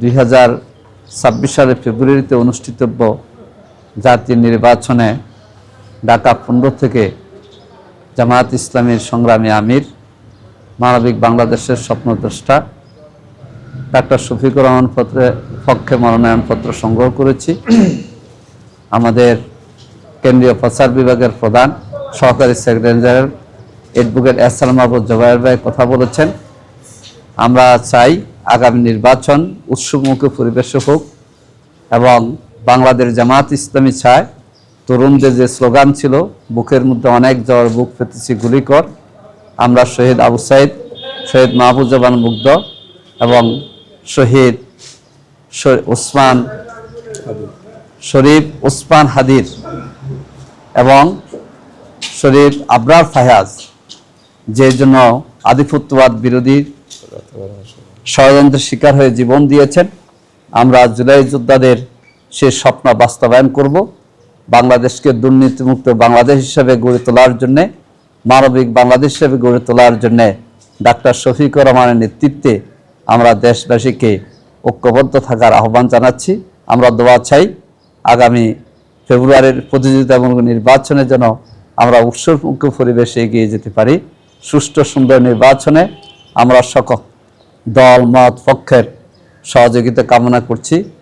2026 সালের ফেব্রুয়ারিতে অনুষ্ঠিতব্য জাতীয় নির্বাচনে ঢাকা 15 থেকে জামায়াত ইসলামীর সংগ্রামী আমির, মানবিক বাংলাদেশের স্বপ্নদ্রষ্টা ডাক্তার শফিকুর রহমান পক্ষে মনোনয়নপত্র সংগ্রহ করেছি। আমাদের কেন্দ্রীয় প্রচার বিভাগের প্রধান সহকারী সেক্রেটারি জেনারেল অ্যাডভোকেট এহসান মাহবুব জুবায়ের ভাই কথা বলেছেন। আমরা চাই আগামী নির্বাচন উৎসবমুখী পরিবেশে হোক এবং বাংলাদেশ জামায়াত ইসলামী চায় তরুণদের যে স্লোগান ছিল, বুকের মধ্যে অনেক জ্বর, বুক পেতেছি গুলি কর, আমরা শহীদ আবু সাইদ, শহীদ মাহফুজ্জামান মুগ্ধ এবং শহীদ শরীফ ওসমান হাদির এবং শরীফ আবরার ফায়াজ, যে জন্য আধিপত্যবাদ বিরোধী ষড়যন্ত্রের শিকার হয়ে জীবন দিয়েছেন, আমরা জুলাই যোদ্ধাদের সে স্বপ্ন বাস্তবায়ন করব। বাংলাদেশকে দুর্নীতিমুক্ত বাংলাদেশ হিসেবে গড়ে তোলার জন্যে, মানবিক বাংলাদেশ হিসেবে গড়ে তোলার জন্যে ডাক্তার শফিকুর রহমানের নেতৃত্বে আমরা দেশবাসীকে ঐক্যবদ্ধ থাকার আহ্বান জানাচ্ছি। আমরা দোয়া চাই আগামী ফেব্রুয়ারির প্রতিযোগিতামূলক নির্বাচনের জন্য আমরা উৎসবমুখী পরিবেশে এগিয়ে যেতে পারি। সুষ্ঠু সুন্দর নির্বাচনে আমরা সকল দল মত পক্ষের সহযোগিতা কামনা করছি।